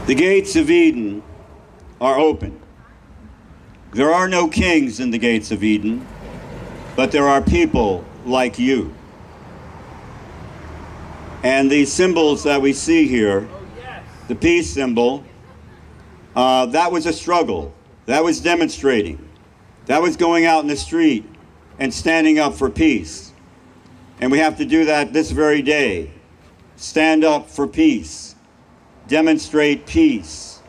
The gates of Eden are open. There are no kings in the gates of Eden, but there are people like you. And these symbols that we see here, the peace symbol, that was a struggle. That was demonstrating. That was going out in the street and standing up for peace. And we have to do that this very day. Stand up for peace. Demonstrate peace.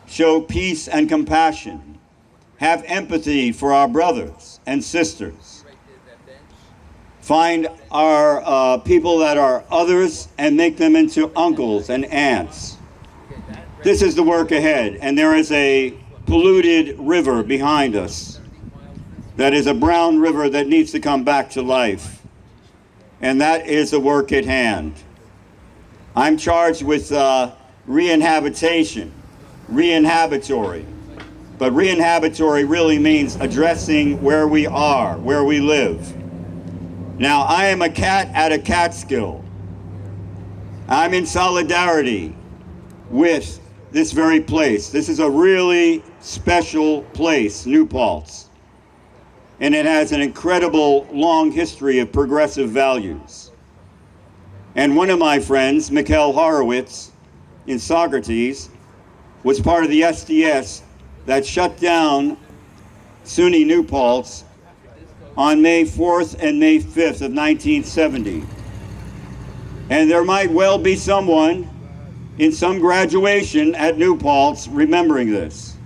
Show peace and compassion. Have empathy for our brothers and sisters. Find our people that are others and make them into uncles and aunts. This is the work ahead, and there is a polluted river behind us. That is a brown river that needs to come back to life. And that is the work at hand. I'm charged with re-inhabitation, re-inhabitory. But re-inhabitory really means addressing where we are, where we live. Now, I am a cat at a Catskill. I'm in solidarity with this very place. This is a really special place, New Paltz. And it has an incredible long history of progressive values. And one of my friends, Mikhail Horowitz, in Socrates, was part of the SDS that shut down SUNY New Paltz on May 4th and May 5th of 1970. And there might well be someone in some graduation at New Paltz remembering this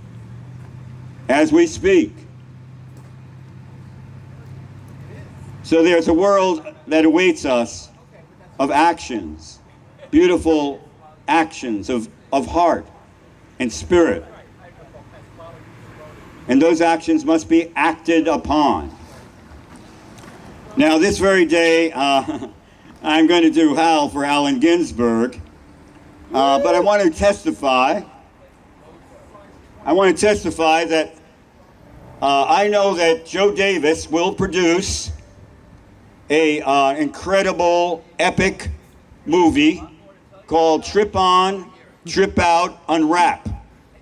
as we speak. So there's a world that awaits us of actions, beautiful actions of heart and spirit. And those actions must be acted upon. Now, this very day, I'm going to do Howl for Allen Ginsberg, but I want to testify. That I know that Joe Davis will produce a incredible, epic movie called Trip On, Trip Out, Unwrap.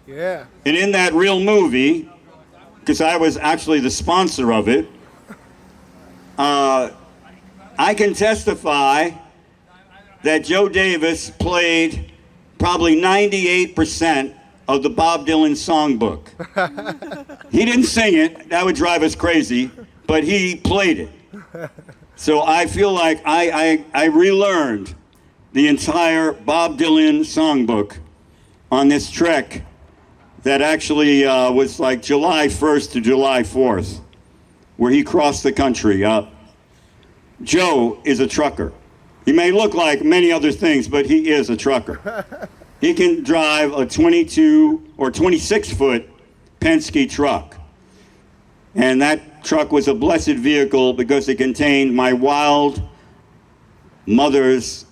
Yeah. And in that real movie, because I was actually the sponsor of it, I can testify that Joe Davis played probably 98% of the Bob Dylan songbook. He didn't sing it, that would drive us crazy, but he played it. So I feel like I relearned the entire Bob Dylan songbook on this trek that actually was like July 1st to July 4th, where he crossed the country. Joe is a trucker. He may look like many other things, but he is a trucker. He can drive a 22 or 26-foot Penske truck. And that truck was a blessed vehicle because it contained my wild mother's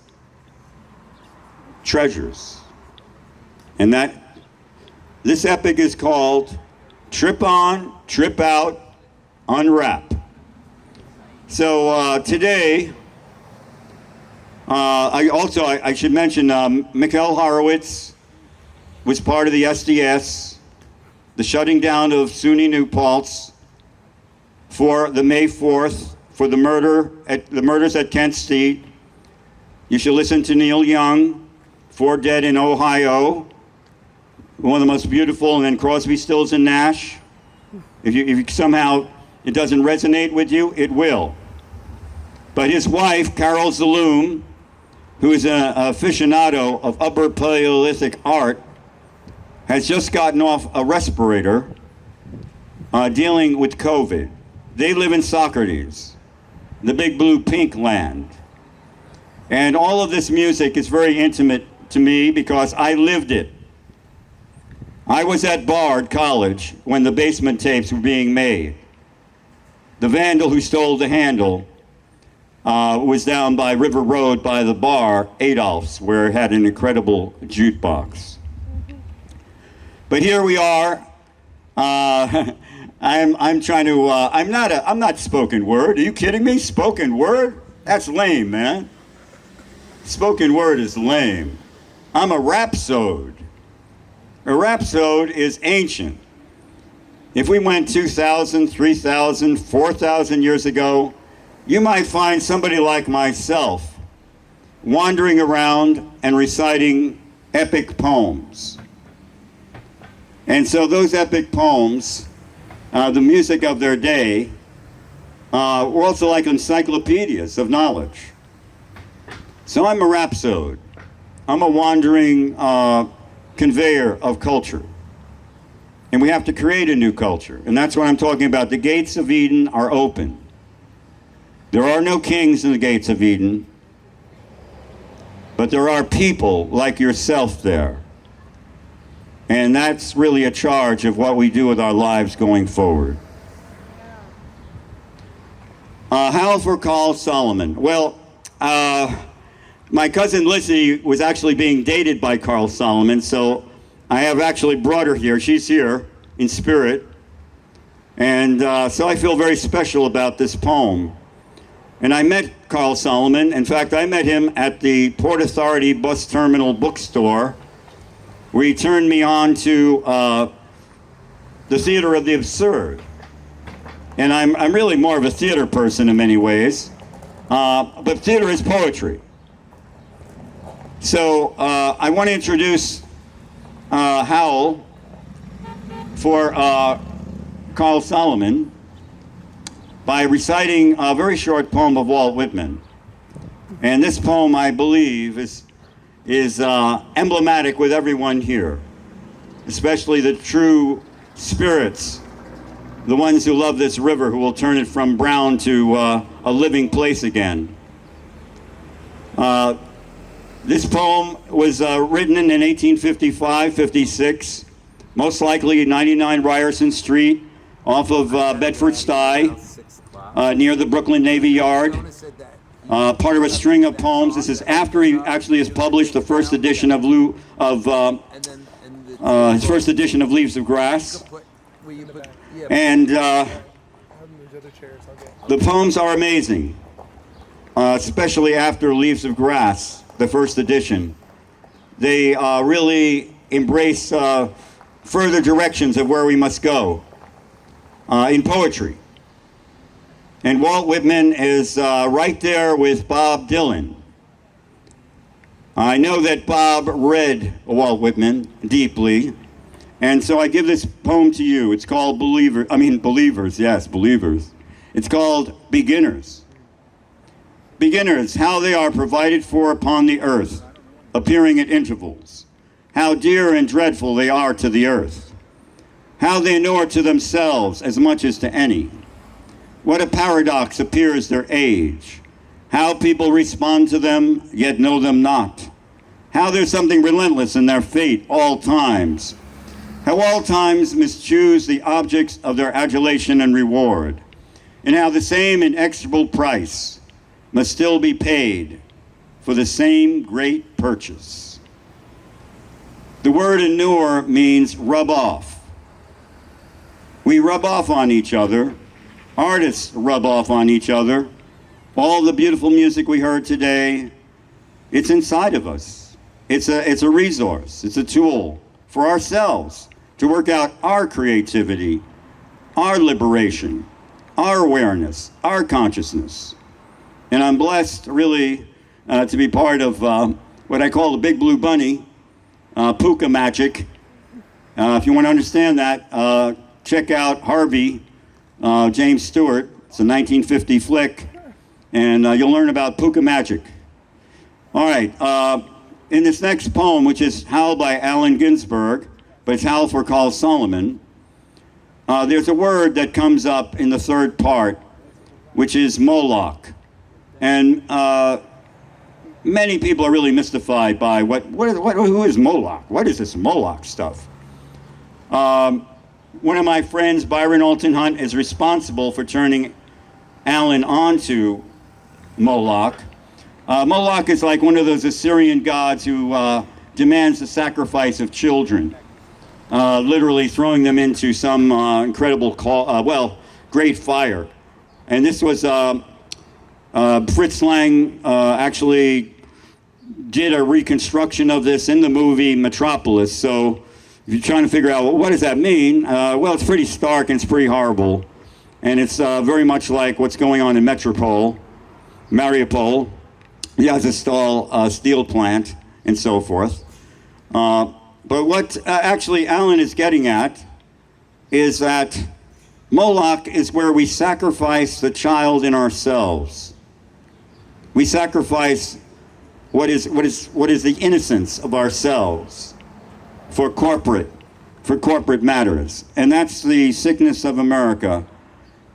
treasures. And this epic is called Trip On, Trip Out, Unwrap. So today, I should mention Mikhail Horowitz was part of the SDS, the shutting down of SUNY New Paltz for the May 4th, for the murders at Kent State. You should listen to Neil Young, 4 Dead in Ohio, one of the most beautiful, and then Crosby, Stills, and Nash. If you somehow it doesn't resonate with you, it will. But his wife, Carol Zaloom, who is an aficionado of Upper Paleolithic art, has just gotten off a respirator dealing with COVID. They live in Socrates, the big blue pink land. And all of this music is very intimate to me because I lived it. I was at Bard College when the basement tapes were being made. The vandal who stole the handle was down by River Road by the bar, Adolph's, where it had an incredible jukebox. But here we are. I'm trying to. I'm not spoken word. Are you kidding me? Spoken word? That's lame, man. Spoken word is lame. I'm a rhapsode. A rhapsode is ancient. If we went 2,000, 3,000, 4,000 years ago, you might find somebody like myself wandering around and reciting epic poems. And so those epic poems, the music of their day, were also like encyclopedias of knowledge. So I'm a rhapsode. I'm a wandering conveyor of culture. And we have to create a new culture. And that's what I'm talking about. The gates of Eden are open. There are no kings in the gates of Eden, but there are people like yourself there. And that's really a charge of what we do with our lives going forward. Howl for Carl Solomon. Well, my cousin Lizzie was actually being dated by Carl Solomon, so I have actually brought her here. She's here in spirit. And so I feel very special about this poem. And I met Carl Solomon. In fact, I met him at the Port Authority Bus Terminal bookstore, where he turned me on to the theater of the absurd. And I'm really more of a theater person in many ways, but theater is poetry. So I want to introduce Howl for Carl Solomon by reciting a very short poem of Walt Whitman. And this poem, I believe, is emblematic with everyone here, especially the true spirits, the ones who love this river, who will turn it from brown to a living place again. This poem was written in 1855-56, most likely 99 Ryerson Street, off of Bedford Stuyve, near the Brooklyn Navy Yard. Part of a string of poems. This is after he actually has published the first edition of his first edition of Leaves of Grass. And the poems are amazing, especially after Leaves of Grass, the first edition. They really embrace further directions of where we must go in poetry. And Walt Whitman is right there with Bob Dylan. I know that Bob read Walt Whitman deeply, and so I give this poem to you. It's called Believers, yes, Believers. It's called Beginners. Beginners, how they are provided for upon the earth, appearing at intervals. How dear and dreadful they are to the earth. How they inure to themselves as much as to any. What a paradox appears their age. How people respond to them, yet know them not. How there's something relentless in their fate all times. How all times mischoose the objects of their adulation and reward. And how the same inexorable price must still be paid for the same great purchase. The word inure means rub off. We rub off on each other. Artists rub off on each other. All the beautiful music we heard today, it's inside of us. It's a resource. It's a tool for ourselves to work out our creativity, our liberation, our awareness, our consciousness. And I'm blessed, really, to be part of what I call the Big Blue Bunny, puka magic. If you want to understand that, check out Harvey, James Stewart. It's a 1950 flick, and you'll learn about puka magic. All right, in this next poem, which is Howl by Allen Ginsberg, but it's Howl for Carl Solomon, there's a word that comes up in the third part, which is Moloch. And many people are really mystified by who is Moloch? What is this Moloch stuff? One of my friends, Byron Alton Hunt, is responsible for turning Allen onto Moloch. Moloch is like one of those Assyrian gods who demands the sacrifice of children, literally throwing them into some incredible, great fire. And this was, Fritz Lang actually did a reconstruction of this in the movie Metropolis, so if you're trying to figure out, well, what does that mean? Well, it's pretty stark and it's pretty horrible. And it's very much like what's going on in Mariupol, the Azovstal steel plant, and so forth. But what actually Alan is getting at is that Moloch is where we sacrifice the child in ourselves. We sacrifice what is the innocence of ourselves for corporate matters. And that's the sickness of America,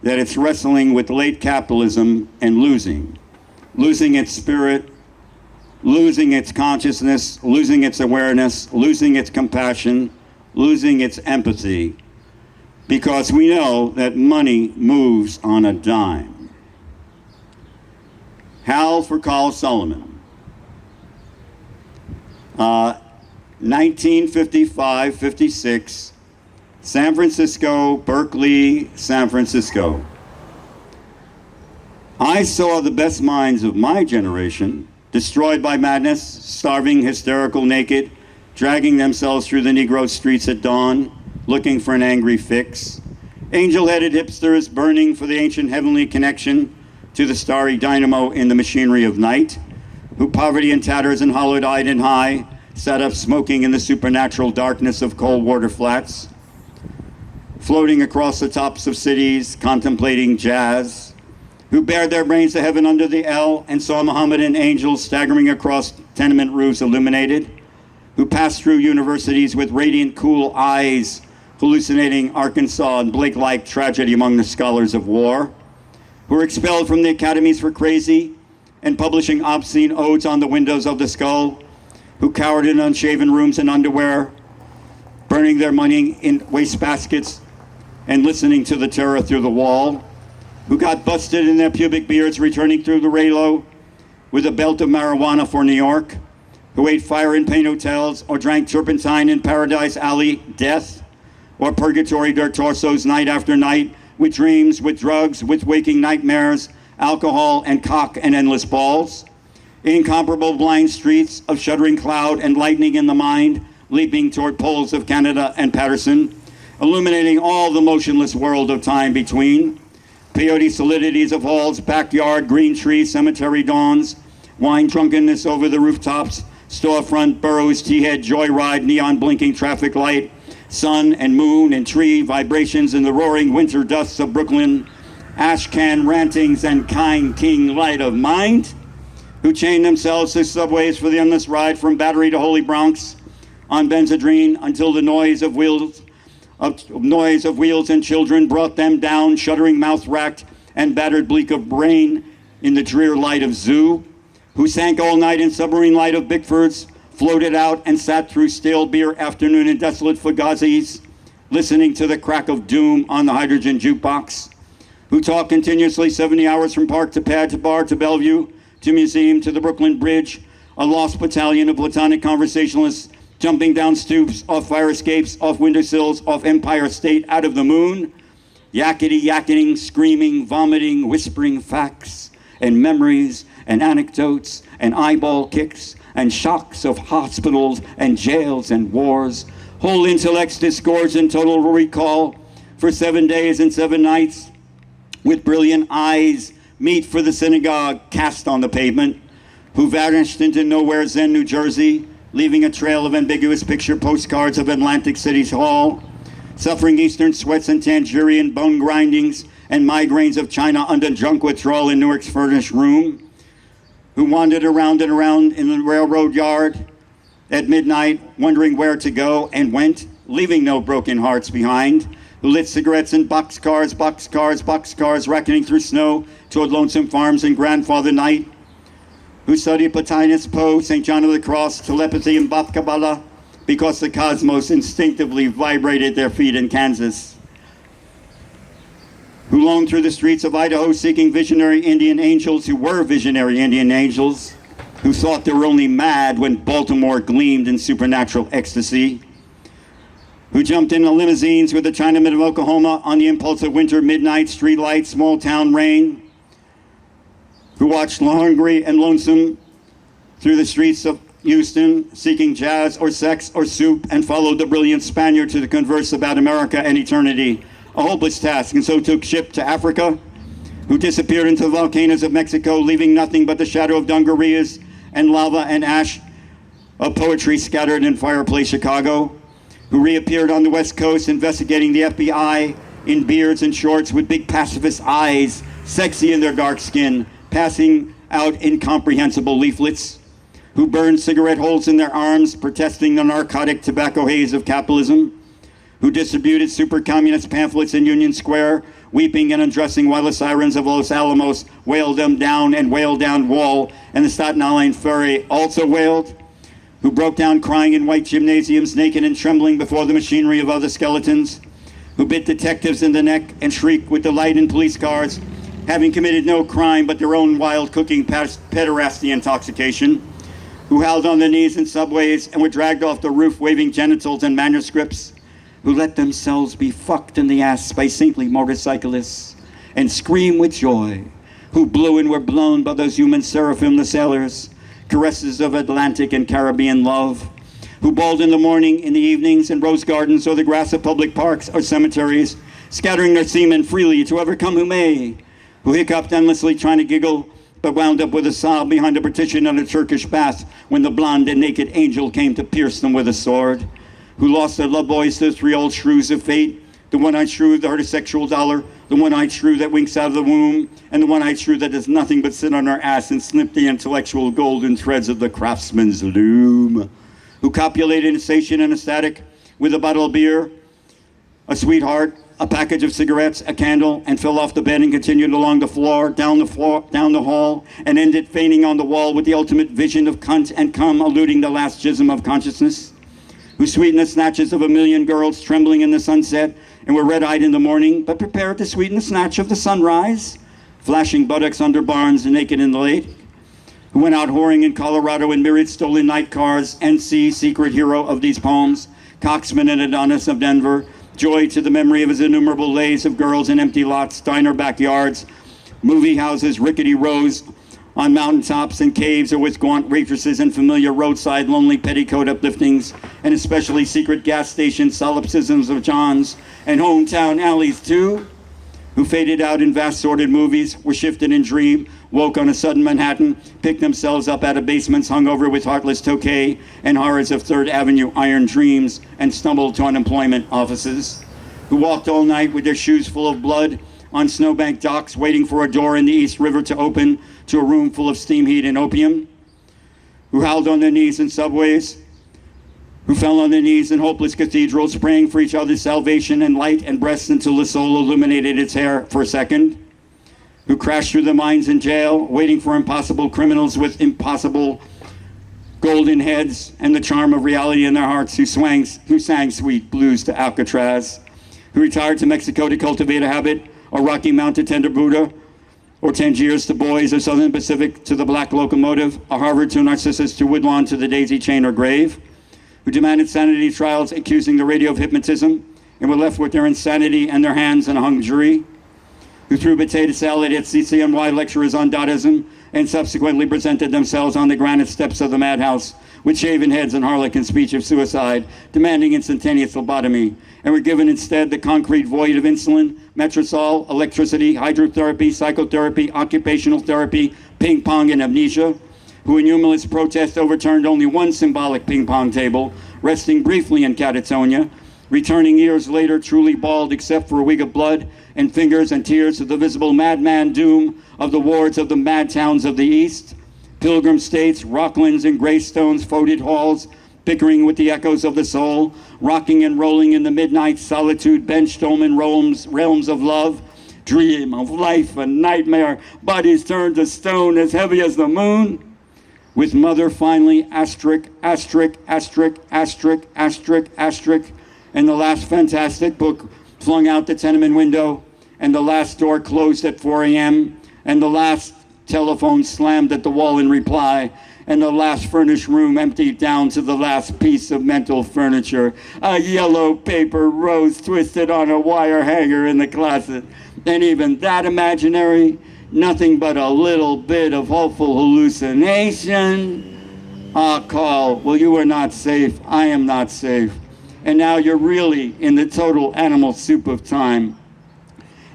that it's wrestling with late capitalism and losing its spirit, losing its consciousness, losing its awareness, losing its compassion, losing its empathy, because we know that money moves on a dime. Howl for Carl Solomon. 1955-56, San Francisco, Berkeley, San Francisco. I saw the best minds of my generation destroyed by madness, starving, hysterical, naked, dragging themselves through the Negro streets at dawn, looking for an angry fix. Angel-headed hipsters burning for the ancient heavenly connection to the starry dynamo in the machinery of night, who poverty and tatters and hollowed-eyed and high sat up smoking in the supernatural darkness of cold water flats, floating across the tops of cities, contemplating jazz, who bared their brains to heaven under the L and saw Mohammedan angels staggering across tenement roofs illuminated, who passed through universities with radiant, cool eyes, hallucinating Arkansas and Blake-like tragedy among the scholars of war, who were expelled from the academies for crazy and publishing obscene odes on the windows of the skull, who cowered in unshaven rooms in underwear, burning their money in wastebaskets and listening to the terror through the wall, who got busted in their pubic beards returning through the Raylo with a belt of marijuana for New York, who ate fire in paint hotels or drank turpentine in Paradise Alley, death, or purgatory dirt torsos night after night, with dreams, with drugs, with waking nightmares, alcohol and cock and endless balls. Incomparable blind streets of shuddering cloud and lightning in the mind, leaping toward poles of Canada and Patterson, illuminating all the motionless world of time between. Peyote solidities of halls, backyard, green trees, cemetery dawns, wine drunkenness over the rooftops, storefront burrows, tea-head joyride, neon blinking traffic light, sun and moon and tree vibrations in the roaring winter dusts of Brooklyn, ash can rantings and kind king light of mind, who chained themselves to subways for the endless ride from Battery to Holy Bronx on Benzedrine until the noise of wheels and children brought them down, shuddering, mouth-racked, and battered bleak of brain in the drear light of zoo, who sank all night in submarine light of Bickford's, floated out and sat through stale beer afternoon in desolate Fugazis, listening to the crack of doom on the hydrogen jukebox, who talked continuously 70 hours from park to pad to bar to Bellevue to museum to the Brooklyn Bridge, a lost battalion of platonic conversationalists jumping down stoops, off fire escapes, off windowsills, off Empire State, out of the moon, yakety-yakketing, screaming, vomiting, whispering facts and memories and anecdotes and eyeball kicks and shocks of hospitals and jails and wars, whole intellects disgorged in total recall for 7 days and 7 nights, with brilliant eyes meet for the synagogue cast on the pavement, who vanished into nowhere Zen, New Jersey, leaving a trail of ambiguous picture postcards of Atlantic City's Hall, suffering Eastern sweats and Tangerian bone grindings and migraines of China under junk withdrawal in Newark's furnished room, who wandered around and around in the railroad yard at midnight, wondering where to go, and went, leaving no broken hearts behind, who lit cigarettes in boxcars, racketing through snow toward lonesome farms in grandfather night, who studied Plotinus, Poe, St. John of the Cross, telepathy, and Bab Kabbalah, because the cosmos instinctively vibrated their feet in Kansas, who roamed through the streets of Idaho seeking visionary Indian angels who were visionary Indian angels, who thought they were only mad when Baltimore gleamed in supernatural ecstasy, who jumped into limousines with the Chinamen of Oklahoma on the impulse of winter midnight streetlight, small town rain, who watched hungry and lonesome through the streets of Houston, seeking jazz or sex or soup, and followed the brilliant Spaniard to converse about America and eternity, a hopeless task, and so took ship to Africa, who disappeared into the volcanoes of Mexico, leaving nothing but the shadow of dungarees and lava and ash of poetry scattered in fireplace Chicago, who reappeared on the West Coast investigating the FBI in beards and shorts with big pacifist eyes, sexy in their dark skin, passing out incomprehensible leaflets, who burned cigarette holes in their arms, protesting the narcotic tobacco haze of capitalism, who distributed super communist pamphlets in Union Square, weeping and undressing while the sirens of Los Alamos wailed them down and wailed down Wall, and the Staten Island Ferry also wailed, who broke down crying in white gymnasiums, naked and trembling before the machinery of other skeletons, who bit detectives in the neck and shrieked with delight in police cars, having committed no crime but their own wild cooking pederasty intoxication, who howled on their knees in subways and were dragged off the roof waving genitals and manuscripts, who let themselves be fucked in the ass by saintly motorcyclists and scream with joy, who blew and were blown by those human seraphim, the sailors, caresses of Atlantic and Caribbean love, who bawled in the morning, in the evenings, in rose gardens or the grass of public parks or cemeteries, scattering their semen freely to ever come who may, who hiccuped endlessly trying to giggle, but wound up with a sob behind a partition in a Turkish bath when the blonde and naked angel came to pierce them with a sword, who lost their love boys to the three old shrews of fate, the one-eyed shrew, the heterosexual dollar, the one-eyed shrew that winks out of the womb, and the one-eyed shrew that does nothing but sit on her ass and snip the intellectual golden threads of the craftsman's loom, who copulated insatiate and ecstatic with a bottle of beer, a sweetheart, a package of cigarettes, a candle, and fell off the bed and continued along the floor, down the hall, and ended fainting on the wall with the ultimate vision of cunt and cum eluding the last jism of consciousness, who sweetened the snatches of a million girls trembling in the sunset and were red-eyed in the morning, but prepared to sweeten the snatch of the sunrise, flashing buttocks under barns and naked in the lake, who went out whoring in Colorado in myriad stolen night cars, NC, secret hero of these poems, Coxman and Adonis of Denver, joy to the memory of his innumerable lays of girls in empty lots, diner backyards, movie houses, rickety rows on mountaintops and caves, or with gaunt waitresses and familiar roadside lonely petticoat upliftings, and especially secret gas station solipsisms of John's, and hometown alleys too, who faded out in vast sordid movies, were shifted in dream, woke on a sudden Manhattan, picked themselves up out of basements hung over with heartless Tokay and horrors of Third Avenue iron dreams, and stumbled to unemployment offices, who walked all night with their shoes full of blood on snowbank docks, waiting for a door in the East River to open to a room full of steam heat and opium, who howled on their knees in subways, who fell on their knees in hopeless cathedrals, praying for each other's salvation and light and breasts until the soul illuminated its hair for a second, who crashed through the mines in jail, waiting for impossible criminals with impossible golden heads and the charm of reality in their hearts, who sang sweet blues to Alcatraz, who retired to Mexico to cultivate a habit, or Rocky Mount to Tender Buddha, or Tangiers to Boys, or Southern Pacific to the Black Locomotive, or Harvard to Narcissus, to Woodlawn to the Daisy Chain or Grave, who demanded sanity trials accusing the radio of hypnotism and were left with their insanity and their hands in a hung jury, who threw potato salad at CCNY lecturers on Dadaism and subsequently presented themselves on the granite steps of the madhouse with shaven heads and harlequin speech of suicide, demanding instantaneous lobotomy, and were given instead the concrete void of insulin, metrosol, electricity, hydrotherapy, psychotherapy, occupational therapy, ping pong, and amnesia, who in humorless protest overturned only one symbolic ping pong table, resting briefly in catatonia, returning years later truly bald except for a wig of blood and fingers and tears of the visible madman doom of the wards of the mad towns of the East, pilgrim states, rocklands and greystones, foetid halls, bickering with the echoes of the soul, rocking and rolling in the midnight solitude, bench-dome realms of love, dream of life and nightmare, bodies turned to stone as heavy as the moon, with mother finally asterisk, asterisk, asterisk, asterisk, asterisk, asterisk, and the last fantastic book flung out the tenement window, and the last door closed at 4 a.m., and the last telephone slammed at the wall in reply, and the last furnished room emptied down to the last piece of mental furniture, a yellow paper rose twisted on a wire hanger in the closet. And even that imaginary, nothing but a little bit of hopeful hallucination. Ah, call, well, you are not safe. I am not safe. And now you're really in the total animal soup of time.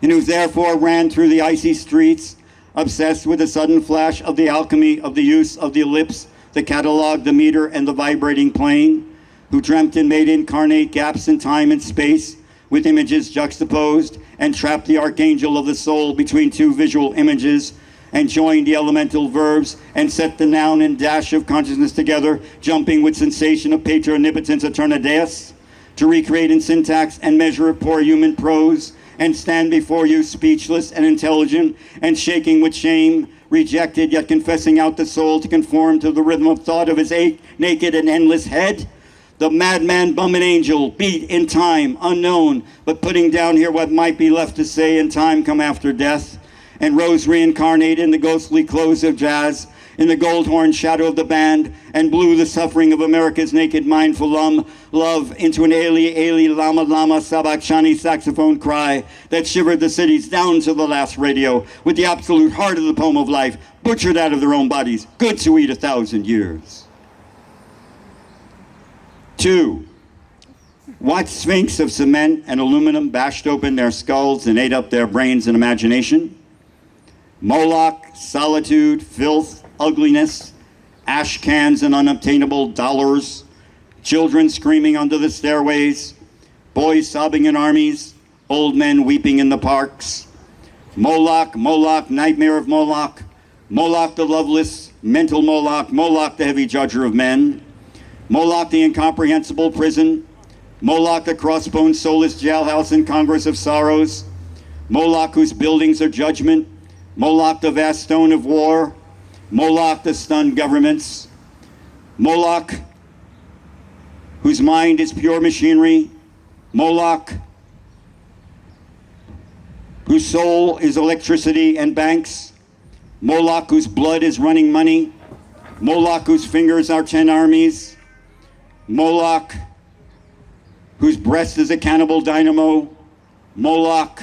And who therefore ran through the icy streets, obsessed with the sudden flash of the alchemy of the use of the ellipse, the catalog, the meter, and the vibrating plane, who dreamt and made incarnate gaps in time and space with images juxtaposed, and trapped the archangel of the soul between two visual images, and joined the elemental verbs, and set the noun and dash of consciousness together, jumping with sensation of pater omnipotens eternadeus, to recreate in syntax and measure of poor human prose, and stand before you speechless and intelligent, and shaking with shame, rejected yet confessing out the soul to conform to the rhythm of thought of his naked and endless head. The madman bum and angel, beat in time, unknown, but putting down here what might be left to say in time come after death, and rose reincarnate in the ghostly clothes of jazz, in the gold horn shadow of the band, and blew the suffering of America's naked mindful love into an aili lama lama sabachani saxophone cry that shivered the cities down to the last radio, with the absolute heart of the poem of life butchered out of their own bodies, good to eat 1,000 years. 2. Watch sphinx of cement and aluminum bashed open their skulls and ate up their brains and imagination. Moloch, solitude, filth, ugliness, ash cans and unobtainable dollars, children screaming under the stairways, boys sobbing in armies, old men weeping in the parks. Moloch, Moloch, nightmare of Moloch, Moloch the loveless, mental Moloch, Moloch the heavy judger of men, Moloch the incomprehensible prison, Moloch the crossbones soulless jailhouse and congress of sorrows, Moloch whose buildings are judgment, Moloch the vast stone of war, Moloch the stunned governments, Moloch whose mind is pure machinery, Moloch whose soul is electricity and banks, Moloch whose blood is running money, Moloch whose fingers are 10 armies, Moloch whose breast is a cannibal dynamo, Moloch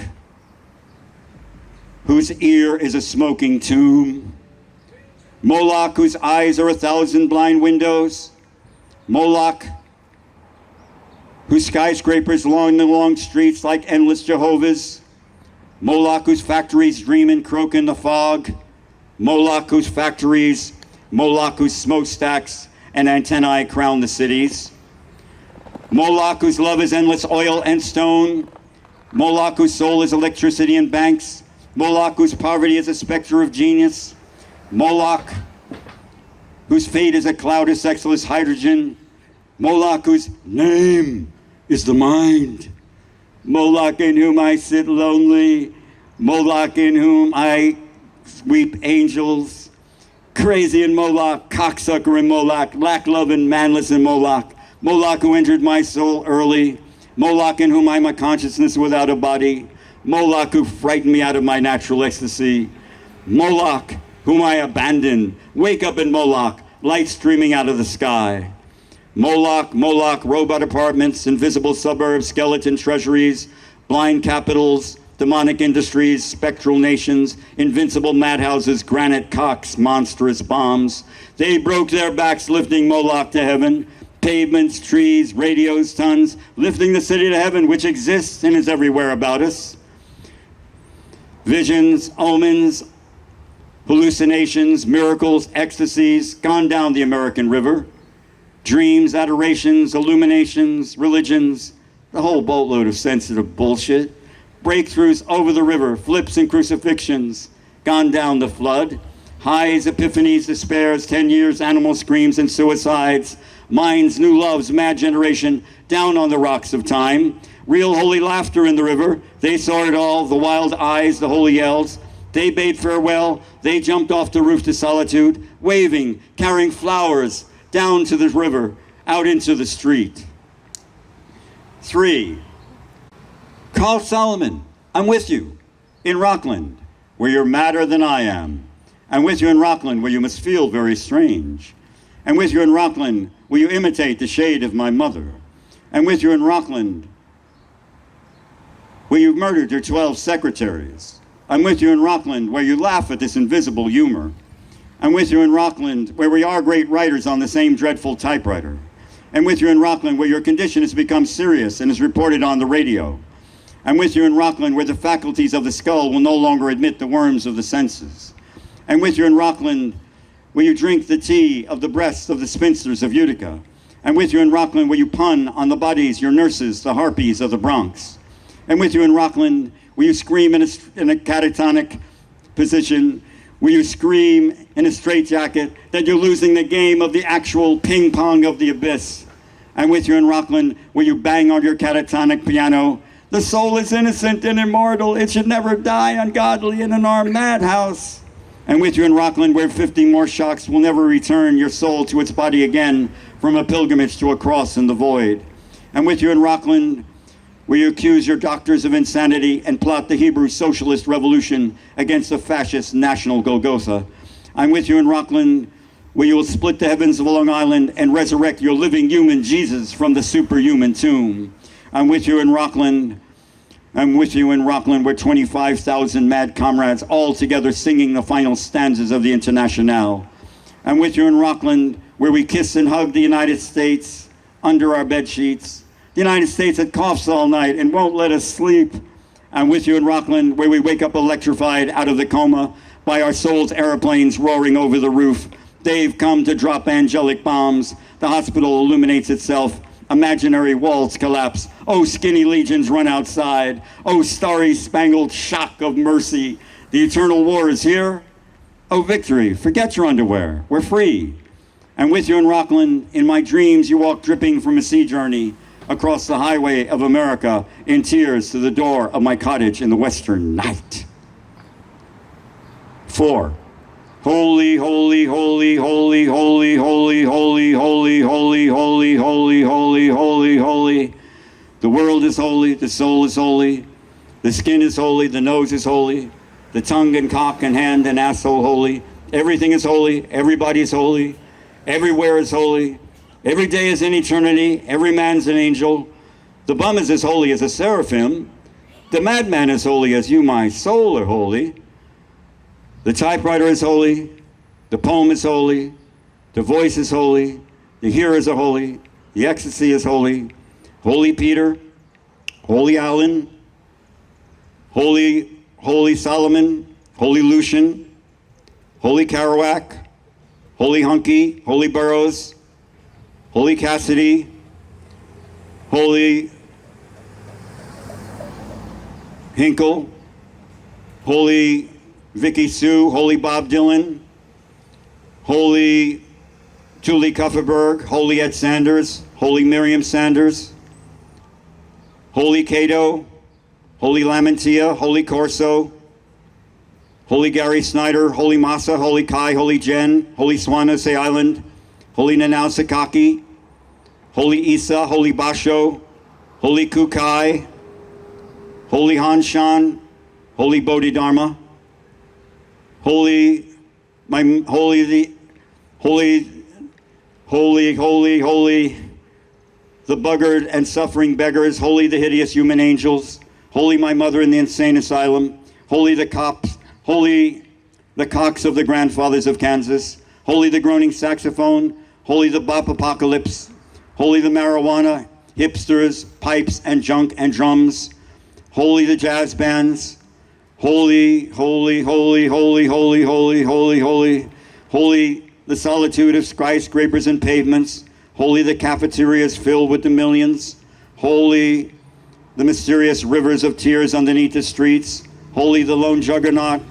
whose ear is a smoking tomb, Moloch whose eyes are 1,000 blind windows, Moloch whose skyscrapers along the long streets like endless Jehovah's, Moloch whose factories dream and croak in the fog, Moloch whose factories, Moloch whose smokestacks and antennae crown the cities, Moloch whose love is endless oil and stone, Moloch whose soul is electricity and banks, Moloch whose poverty is a specter of genius, Moloch whose fate is a cloud of sexless hydrogen, Moloch whose name is the mind, Moloch in whom I sit lonely, Moloch in whom I weep angels, crazy in Moloch, cocksucker in Moloch, lack love and manless in Moloch, Moloch who entered my soul early, Moloch in whom I'm a consciousness without a body, Moloch who frightened me out of my natural ecstasy, Moloch whom I abandoned, wake up in Moloch, light streaming out of the sky. Moloch, Moloch, robot apartments, invisible suburbs, skeleton treasuries, blind capitals, demonic industries, spectral nations, invincible madhouses, granite cocks, monstrous bombs. They broke their backs lifting Moloch to heaven, pavements, trees, radios, tons, lifting the city to heaven, which exists and is everywhere about us. Visions, omens, hallucinations, miracles, ecstasies, gone down the American River. Dreams, adorations, illuminations, religions, the whole boatload of sensitive bullshit. Breakthroughs over the river, flips and crucifixions, gone down the flood. Highs, epiphanies, despairs, 10 years, animal screams and suicides. Minds, new loves, mad generation, down on the rocks of time. Real holy laughter in the river. They saw it all, the wild eyes, the holy yells. They bade farewell. They jumped off the roof to solitude, waving, carrying flowers, down to the river, out into the street. 3. Call Solomon. I'm with you in Rockland, where you're madder than I am. I'm with you in Rockland, where you must feel very strange. I'm with you in Rockland, where you imitate the shade of my mother. I'm with you in Rockland, where you murdered your 12 secretaries. I'm with you in Rockland, where you laugh at this invisible humor. I'm with you in Rockland, where we are great writers on the same dreadful typewriter. I'm with you in Rockland, where your condition has become serious and is reported on the radio. I'm with you in Rockland, where the faculties of the skull will no longer admit the worms of the senses. I'm with you in Rockland, where you drink the tea of the breasts of the spinsters of Utica. I'm with you in Rockland, where you pun on the bodies, your nurses, the harpies of the Bronx. I'm with you in Rockland, where you scream in a catatonic position, where you scream in a straitjacket that you're losing the game of the actual ping pong of the abyss. I'm with you in Rockland, where you bang on your catatonic piano. The soul is innocent and immortal. It should never die ungodly in an armed madhouse. And with you in Rockland, where 50 more shocks will never return your soul to its body again from a pilgrimage to a cross in the void. And with you in Rockland, where you accuse your doctors of insanity and plot the Hebrew socialist revolution against the fascist national Golgotha. I'm with you in Rockland, where you will split the heavens of Long Island and resurrect your living human Jesus from the superhuman tomb. I'm with you in Rockland. I'm with you in Rockland, where 25,000 mad comrades all together singing the final stanzas of the Internationale. I'm with you in Rockland, where we kiss and hug the United States under our bed sheets. The United States that coughs all night and won't let us sleep. I'm with you in Rockland, where we wake up electrified out of the coma by our souls' airplanes roaring over the roof. They've come to drop angelic bombs. The hospital illuminates itself. Imaginary walls collapse. Oh, skinny legions run outside. Oh, starry-spangled shock of mercy. The eternal war is here. Oh, victory, forget your underwear. We're free. I'm with you in Rockland. In my dreams, you walk dripping from a sea journey across the highway of America in tears to the door of my cottage in the western night. 4. Holy, holy, holy, holy, holy, holy, holy, holy, holy, holy, holy, holy, holy, holy. The world is holy, the soul is holy, the skin is holy, the nose is holy, the tongue and cock and hand and asshole holy. Everything is holy, everybody is holy, everywhere is holy. Every day is an eternity, every man's an angel. The bum is as holy as a seraphim. The madman is holy as you, my soul, are holy. The typewriter is holy, the poem is holy, the voice is holy, the hearers are holy, the ecstasy is holy. Holy Peter, Holy Alan, Holy Solomon, Holy Lucian, Holy Kerouac, Holy Hunky, Holy Burroughs, Holy Cassidy, Holy Hinkle, Holy Vicky Sue, Holy Bob Dylan, Holy Julie Kupferberg, Holy Ed Sanders, Holy Miriam Sanders, Holy Cato, Holy Lamantia, Holy Corso, Holy Gary Snyder, Holy Massa, Holy Kai, Holy Jen, Holy Swanase Island, Holy Nanau Sakaki, Holy Isa, Holy Basho, Holy Kukai, Holy Hanshan, Holy Bodhidharma, holy, the buggered and suffering beggars, holy the hideous human angels, holy my mother in the insane asylum, holy the cops, holy the cocks of the grandfathers of Kansas, holy the groaning saxophone, holy the bop apocalypse, holy the marijuana, hipsters, pipes and junk and drums, holy the jazz bands, holy, holy, holy, holy, holy, holy, holy, holy, holy the solitude of skyscrapers and pavements, holy the cafeterias filled with the millions, holy the mysterious rivers of tears underneath the streets, holy the lone juggernaut,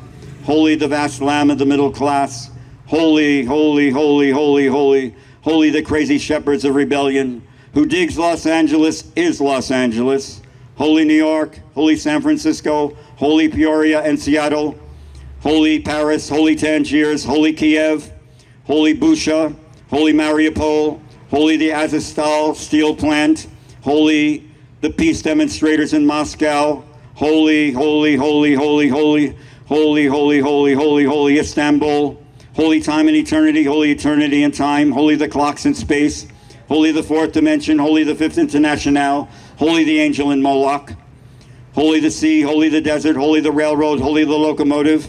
holy the vast lamb of the middle class, holy, holy, holy, holy, holy, holy the crazy shepherds of rebellion, who digs Los Angeles is Los Angeles, holy New York, holy San Francisco, holy Peoria and Seattle, holy Paris, holy Tangiers, holy Kiev, holy Busha, holy Mariupol, holy the Azovstal steel plant, holy the peace demonstrators in Moscow, holy, holy, holy, holy, holy, holy, holy, holy, holy, holy Istanbul, holy time and eternity, holy eternity and time, holy the clocks in space, holy the fourth dimension, holy the fifth internationale, holy the angel in Moloch, holy the sea, holy the desert, holy the railroad, holy the locomotive,